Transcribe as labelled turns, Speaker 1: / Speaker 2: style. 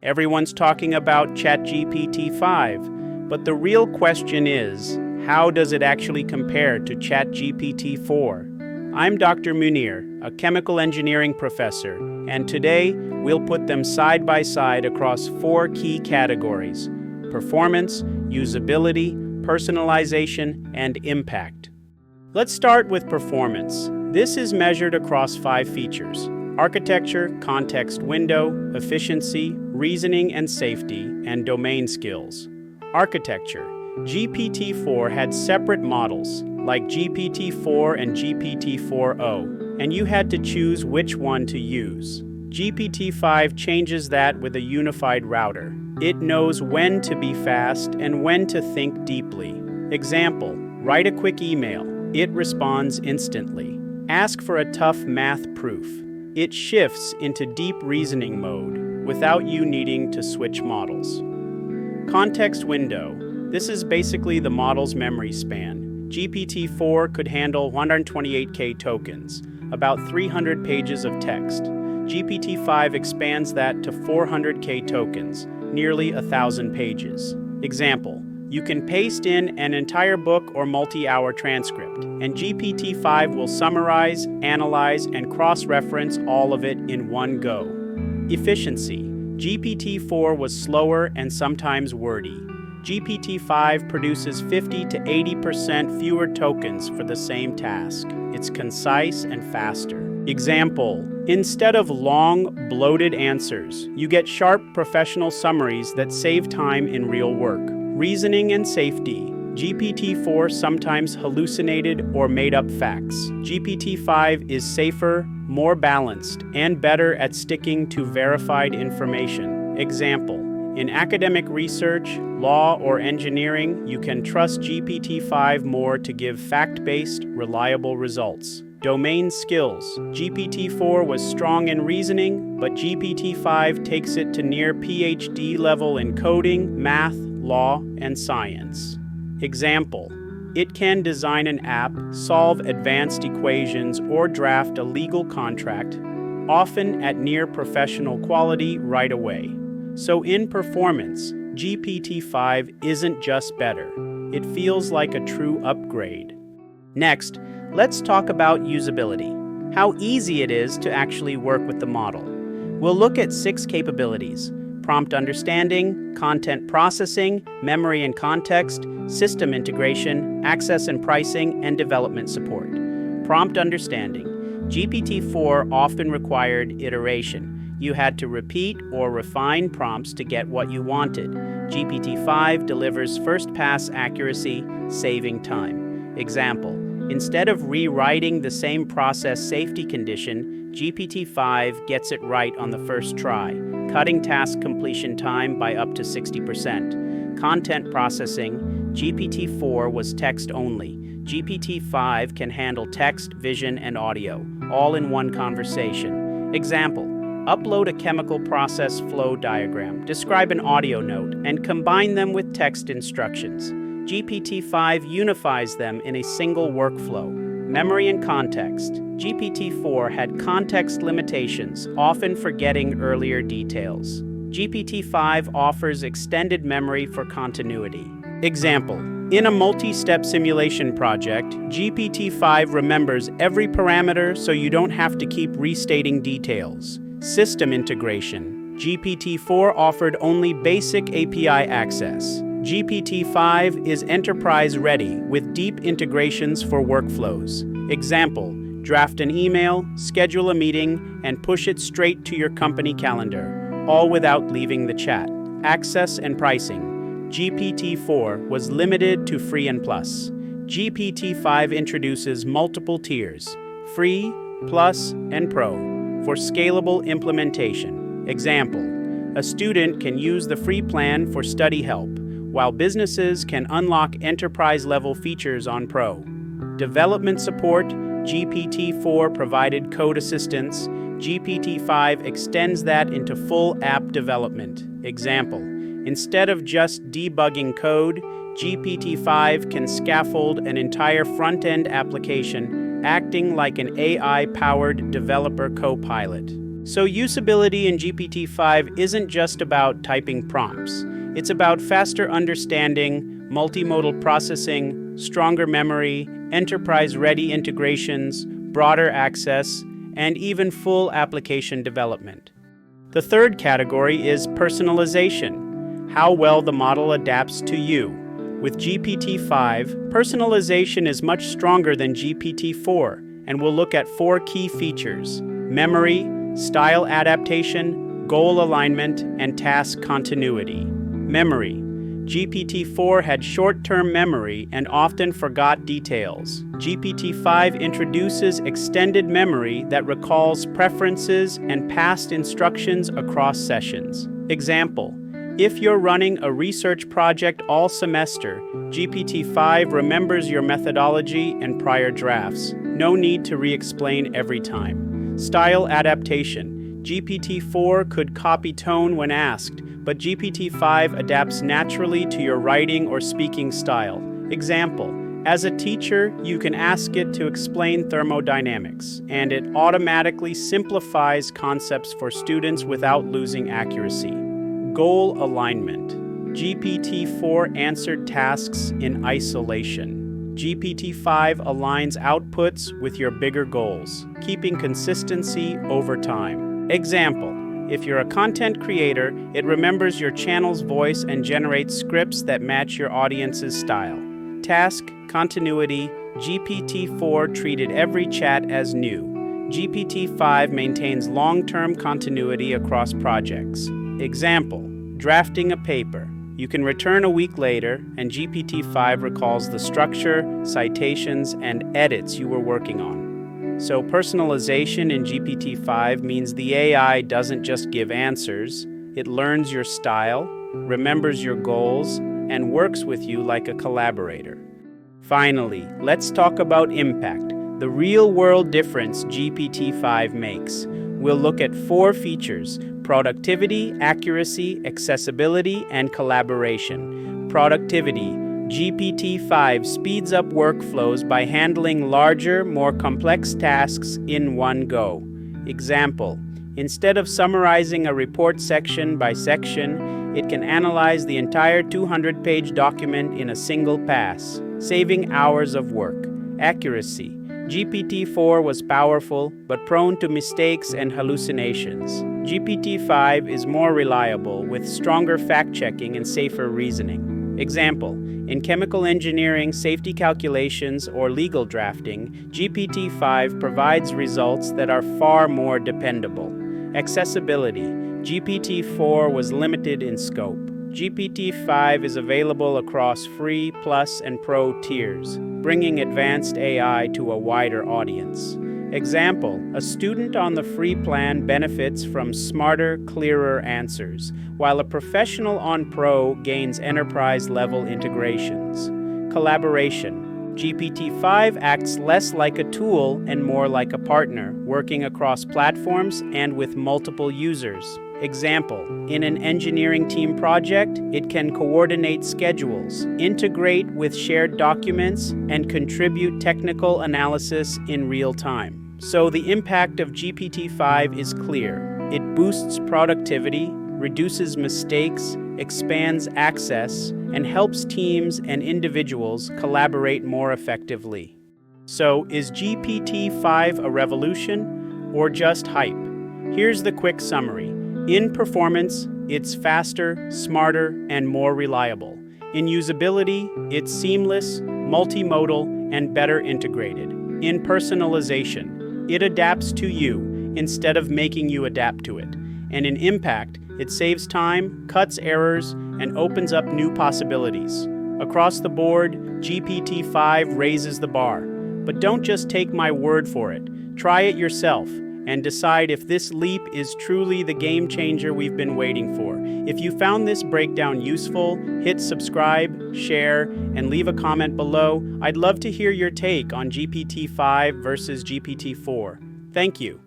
Speaker 1: Everyone's talking about ChatGPT-5, but the real question is, how does it actually compare to ChatGPT-4? I'm Dr. Munir, a chemical engineering professor, and today we'll put them side by side across 4 key categories: performance, usability, personalization, and impact. Let's start with performance. This is measured across 5 features: architecture, context window, efficiency, reasoning and safety, and domain skills. Architecture. GPT-4 had separate models, like GPT-4 and GPT-4o, and you had to choose which one to use. GPT-5 changes that with a unified router. It knows when to be fast and when to think deeply. Example, write a quick email. It responds instantly. Ask for a tough math proof. It shifts into deep reasoning mode without you needing to switch models. Context window. This is basically the model's memory span. GPT-4 could handle 128K tokens, about 300 pages of text. GPT-5 expands that to 400K tokens, nearly 1,000 pages. Example, you can paste in an entire book or multi-hour transcript, and GPT-5 will summarize, analyze, and cross-reference all of it in one go. Efficiency. GPT-4 was slower and sometimes wordy. GPT-5 produces 50 to 80% fewer tokens for the same task. It's concise and faster. Example, instead of long, bloated answers, you get sharp professional summaries that save time in real work. Reasoning and safety. GPT-4 sometimes hallucinated or made up facts. GPT-5 is safer, more balanced, and better at sticking to verified information. Example, in academic research, law, or engineering, you can trust GPT-5 more to give fact-based, reliable results. Domain skills. GPT-4 was strong in reasoning, but GPT-5 takes it to near PhD level in coding, math, law, and science. Example, it can design an app, solve advanced equations, or draft a legal contract, often at near professional quality right away. So in performance, GPT-5 isn't just better. It feels like a true upgrade. Next, let's talk about usability, how easy it is to actually work with the model. We'll look at 6 capabilities: prompt understanding, content processing, memory and context, system integration, access and pricing, and development support. Prompt understanding. GPT-4 often required iteration. You had to repeat or refine prompts to get what you wanted. GPT-5 delivers first-pass accuracy, saving time. Example, instead of rewriting the same process safety condition, GPT-5 gets it right on the first try, cutting task completion time by up to 60%. Content processing. GPT-4 was text only. GPT-5 can handle text, vision, and audio, all in one conversation. Example, upload a chemical process flow diagram, describe an audio note, and combine them with text instructions. GPT-5 unifies them in a single workflow. Memory and context. GPT-4 had context limitations, often forgetting earlier details. GPT-5 offers extended memory for continuity. Example, in a multi-step simulation project, GPT-5 remembers every parameter so you don't have to keep restating details. System integration. GPT-4 offered only basic API access. GPT-5 is enterprise-ready with deep integrations for workflows. Example, draft an email, schedule a meeting, and push it straight to your company calendar, all without leaving the chat. Access and pricing. GPT-4 was limited to Free and Plus. GPT-5 introduces multiple tiers, Free, Plus, and Pro, for scalable implementation. Example, a student can use the free plan for study help, while businesses can unlock enterprise-level features on Pro. Development support. GPT-4 provided code assistance. GPT-5 extends that into full app development. Example, instead of just debugging code, GPT-5 can scaffold an entire front-end application, acting like an AI-powered developer co-pilot. So usability in GPT-5 isn't just about typing prompts. It's about faster understanding, multimodal processing, stronger memory, enterprise-ready integrations, broader access, and even full application development. The third category is personalization, how well the model adapts to you. With GPT-5, personalization is much stronger than GPT-4, and we'll look at 4 key features: memory, style adaptation, goal alignment, and task continuity. Memory. GPT-4 had short-term memory and often forgot details. GPT-5 introduces extended memory that recalls preferences and past instructions across sessions. Example: if you're running a research project all semester, GPT-5 remembers your methodology and prior drafts. No need to re-explain every time. Style adaptation. GPT-4 could copy tone when asked, but GPT-5 adapts naturally to your writing or speaking style. Example: as a teacher, you can ask it to explain thermodynamics, and it automatically simplifies concepts for students without losing accuracy. Goal alignment. GPT-4 answered tasks in isolation. GPT-5 aligns outputs with your bigger goals, keeping consistency over time. Example: if you're a content creator, it remembers your channel's voice and generates scripts that match your audience's style. Task continuity. GPT-4 treated every chat as new. GPT-5 maintains long-term continuity across projects. Example: drafting a paper. You can return a week later, and GPT-5 recalls the structure, citations, and edits you were working on. So personalization in GPT-5 means the AI doesn't just give answers, it learns your style, remembers your goals, and works with you like a collaborator. Finally, let's talk about impact, the real-world difference GPT-5 makes. We'll look at 4 features: productivity, accuracy, accessibility, and collaboration. Productivity. GPT-5 speeds up workflows by handling larger, more complex tasks in one go. Example: instead of summarizing a report section by section, it can analyze the entire 200-page document in a single pass, saving hours of work. Accuracy. GPT-4 was powerful, but prone to mistakes and hallucinations. GPT-5 is more reliable, with stronger fact-checking and safer reasoning. Example: in chemical engineering, safety calculations, or legal drafting, GPT-5 provides results that are far more dependable. Accessibility. GPT-4 was limited in scope. GPT-5 is available across free, Plus, and Pro tiers, bringing advanced AI to a wider audience. Example: a student on the free plan benefits from smarter, clearer answers, while a professional on Pro gains enterprise-level integrations. Collaboration. GPT-5 acts less like a tool and more like a partner, working across platforms and with multiple users. Example: in an engineering team project, it can coordinate schedules, integrate with shared documents, and contribute technical analysis in real time. So the impact of GPT-5 is clear. It boosts productivity, reduces mistakes, expands access, and helps teams and individuals collaborate more effectively. So is GPT-5 a revolution or just hype? Here's the quick summary. In performance, it's faster, smarter, and more reliable. In usability, it's seamless, multimodal, and better integrated. In personalization, it adapts to you instead of making you adapt to it. And in impact, it saves time, cuts errors, and opens up new possibilities. Across the board, GPT-5 raises the bar. But don't just take my word for it. Try it yourself and decide if this leap is truly the game changer we've been waiting for. If you found this breakdown useful, hit subscribe, share, and leave a comment below. I'd love to hear your take on GPT-5 versus GPT-4. Thank you.